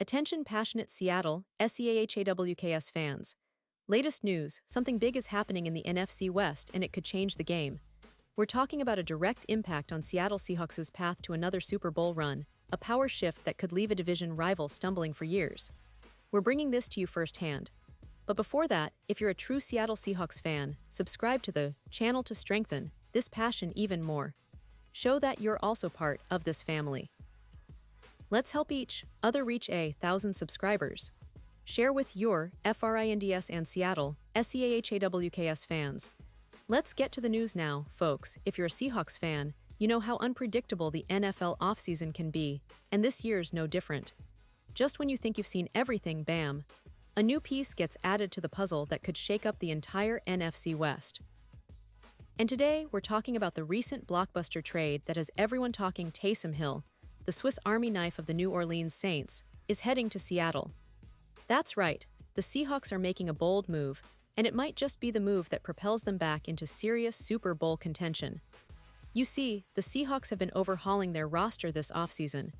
Attention passionate Seattle, SEAHAWKS fans. Latest news, something big is happening in the NFC West and it could change the game. We're talking about a direct impact on Seattle Seahawks' path to another Super Bowl run, a power shift that could leave a division rival stumbling for years. We're bringing this to you firsthand. But before that, if you're a true Seattle Seahawks fan, subscribe to the channel to strengthen this passion even more. Show that you're also part of this family. Let's help each other reach 1,000 subscribers. Share with your FRINDS and Seattle, SEAHAWKS fans. Let's get to the news now, folks. If you're a Seahawks fan, you know how unpredictable the NFL offseason can be, and this year's no different. Just when you think you've seen everything, bam, a new piece gets added to the puzzle that could shake up the entire NFC West. And today, we're talking about the recent blockbuster trade that has everyone talking. Taysom Hill, the Swiss Army knife of the New Orleans Saints, is heading to Seattle. That's right, the Seahawks are making a bold move, and it might just be the move that propels them back into serious Super Bowl contention. You see, the Seahawks have been overhauling their roster this offseason,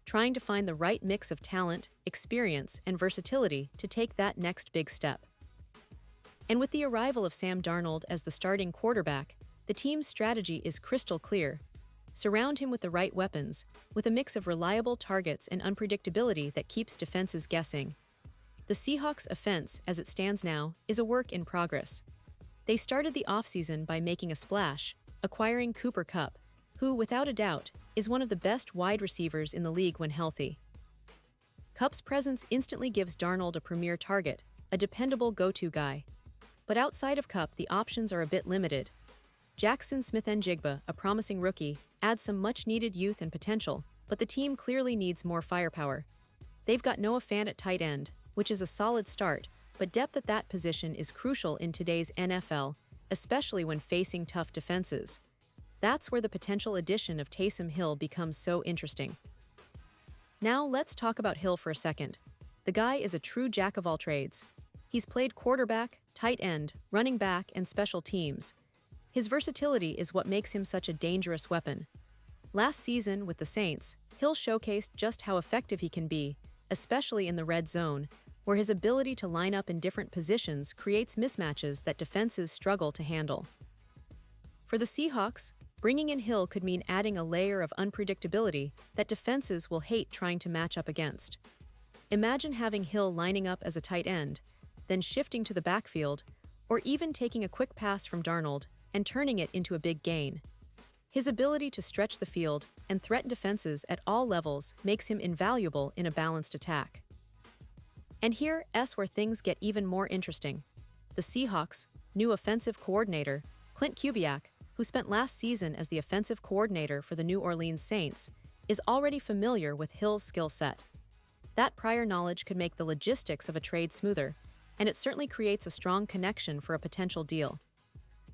trying to find the right mix of talent, experience, and versatility to take that next big step. And with the arrival of Sam Darnold as the starting quarterback, the team's strategy is crystal clear. Surround him with the right weapons, with a mix of reliable targets and unpredictability that keeps defenses guessing. The Seahawks' offense, as it stands now, is a work in progress. They started the offseason by making a splash, acquiring Cooper Kupp, who, without a doubt, is one of the best wide receivers in the league when healthy. Kupp's presence instantly gives Darnold a premier target, a dependable go-to guy. But outside of Kupp, the options are a bit limited. Jackson Smith-Njigba, a promising rookie, adds some much-needed youth and potential, but the team clearly needs more firepower. They've got Noah Fant at tight end, which is a solid start, but depth at that position is crucial in today's NFL, especially when facing tough defenses. That's where the potential addition of Taysom Hill becomes so interesting. Now let's talk about Hill for a second. The guy is a true jack of all trades. He's played quarterback, tight end, running back, and special teams. His versatility is what makes him such a dangerous weapon. Last season with the Saints, Hill showcased just how effective he can be, especially in the red zone, where his ability to line up in different positions creates mismatches that defenses struggle to handle. For the Seahawks, bringing in Hill could mean adding a layer of unpredictability that defenses will hate trying to match up against. Imagine having Hill lining up as a tight end, then shifting to the backfield, or even taking a quick pass from Darnold and turning it into a big gain. His ability to stretch the field and threaten defenses at all levels makes him invaluable in a balanced attack. And here's where things get even more interesting. The Seahawks' new offensive coordinator, Clint Kubiak, who spent last season as the offensive coordinator for the New Orleans Saints, is already familiar with Hill's skill set. That prior knowledge could make the logistics of a trade smoother, and it certainly creates a strong connection for a potential deal.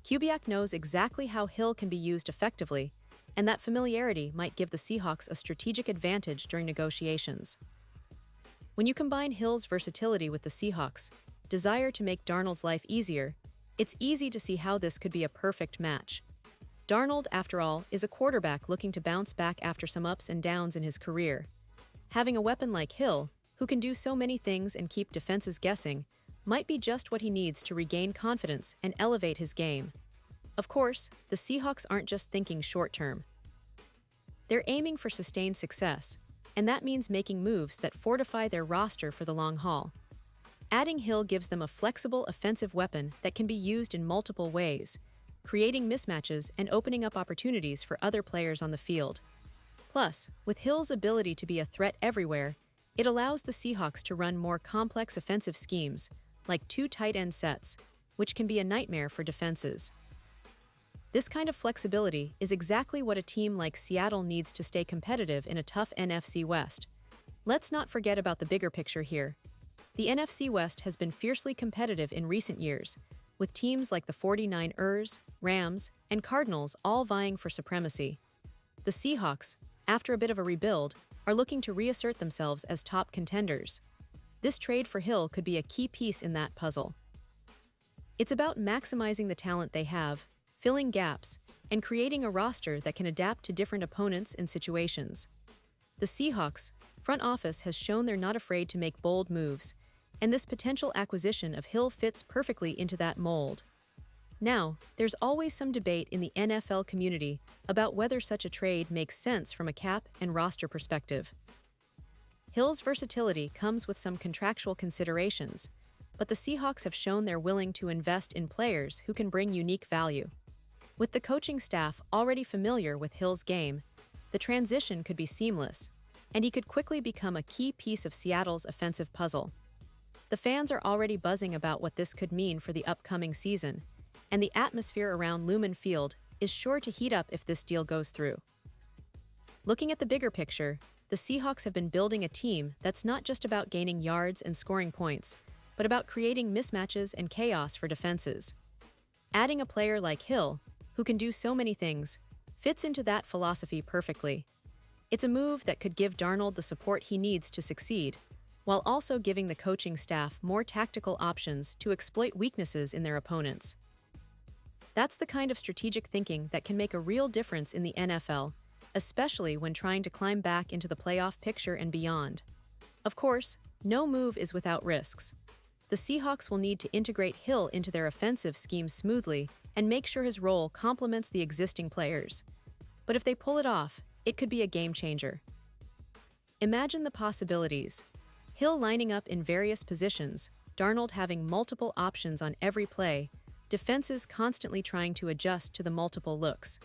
Kubiak knows exactly how Hill can be used effectively, and that familiarity might give the Seahawks a strategic advantage during negotiations. When you combine Hill's versatility with the Seahawks' desire to make Darnold's life easier, it's easy to see how this could be a perfect match. Darnold, after all, is a quarterback looking to bounce back after some ups and downs in his career. Having a weapon like Hill, who can do so many things and keep defenses guessing, might be just what he needs to regain confidence and elevate his game. Of course, the Seahawks aren't just thinking short-term. They're aiming for sustained success, and that means making moves that fortify their roster for the long haul. Adding Hill gives them a flexible offensive weapon that can be used in multiple ways, creating mismatches and opening up opportunities for other players on the field. Plus, with Hill's ability to be a threat everywhere, it allows the Seahawks to run more complex offensive schemes, like two tight end sets, which can be a nightmare for defenses. This kind of flexibility is exactly what a team like Seattle needs to stay competitive in a tough NFC West. Let's not forget about the bigger picture here. The NFC West has been fiercely competitive in recent years, with teams like the 49ers, Rams, and Cardinals all vying for supremacy. The Seahawks, after a bit of a rebuild, are looking to reassert themselves as top contenders. This trade for Hill could be a key piece in that puzzle. It's about maximizing the talent they have, filling gaps, and creating a roster that can adapt to different opponents and situations. The Seahawks, front office has shown they're not afraid to make bold moves, and this potential acquisition of Hill fits perfectly into that mold. Now, there's always some debate in the NFL community about whether such a trade makes sense from a cap and roster perspective. Hill's versatility comes with some contractual considerations, but the Seahawks have shown they're willing to invest in players who can bring unique value. With the coaching staff already familiar with Hill's game, the transition could be seamless, and he could quickly become a key piece of Seattle's offensive puzzle. The fans are already buzzing about what this could mean for the upcoming season, and the atmosphere around Lumen Field is sure to heat up if this deal goes through. Looking at the bigger picture, the Seahawks have been building a team that's not just about gaining yards and scoring points, but about creating mismatches and chaos for defenses. Adding a player like Hill, who can do so many things, fits into that philosophy perfectly. It's a move that could give Darnold the support he needs to succeed, while also giving the coaching staff more tactical options to exploit weaknesses in their opponents. That's the kind of strategic thinking that can make a real difference in the NFL, especially when trying to climb back into the playoff picture and beyond. Of course, no move is without risks. The Seahawks will need to integrate Hill into their offensive scheme smoothly and make sure his role complements the existing players. But if they pull it off, it could be a game changer. Imagine the possibilities. Hill lining up in various positions, Darnold having multiple options on every play, defenses constantly trying to adjust to the multiple looks.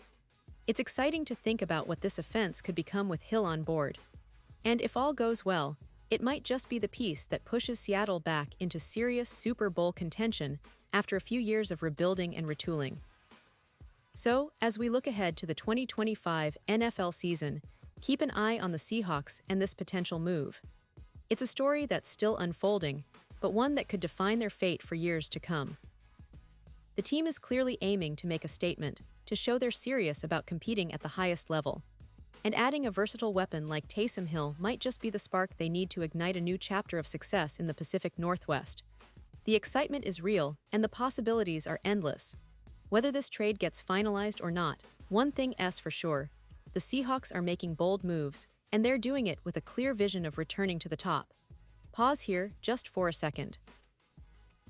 It's exciting to think about what this offense could become with Hill on board. And if all goes well, it might just be the piece that pushes Seattle back into serious Super Bowl contention after a few years of rebuilding and retooling. So, as we look ahead to the 2025 NFL season, keep an eye on the Seahawks and this potential move. It's a story that's still unfolding, but one that could define their fate for years to come. The team is clearly aiming to make a statement, to show they're serious about competing at the highest level. And adding a versatile weapon like Taysom Hill might just be the spark they need to ignite a new chapter of success in the Pacific Northwest. The excitement is real, and the possibilities are endless. Whether this trade gets finalized or not, one thing is for sure: the Seahawks are making bold moves, and they're doing it with a clear vision of returning to the top. Pause here just for a second.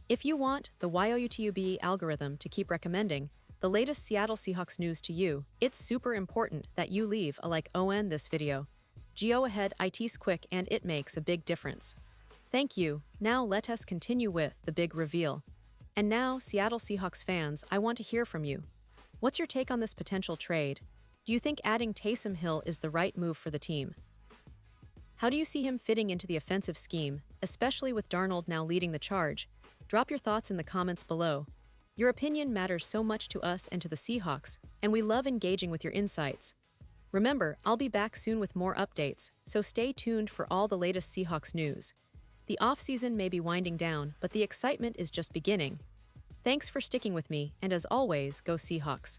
If you want the YouTube algorithm to keep recommending the latest Seattle Seahawks news to you, it's super important that you leave a like on this video. Go ahead, it's quick and it makes a big difference. Thank you. Now let us continue with the big reveal. And now, Seattle Seahawks fans, I want to hear from you. What's your take on this potential trade? Do you think adding Taysom Hill is the right move for the team? How do you see him fitting into the offensive scheme, especially with Darnold now leading the charge? Drop your thoughts in the comments below. Your opinion matters so much to us and to the Seahawks, and we love engaging with your insights. Remember, I'll be back soon with more updates, so stay tuned for all the latest Seahawks news. The off-season may be winding down, but the excitement is just beginning. Thanks for sticking with me, and as always, go Seahawks.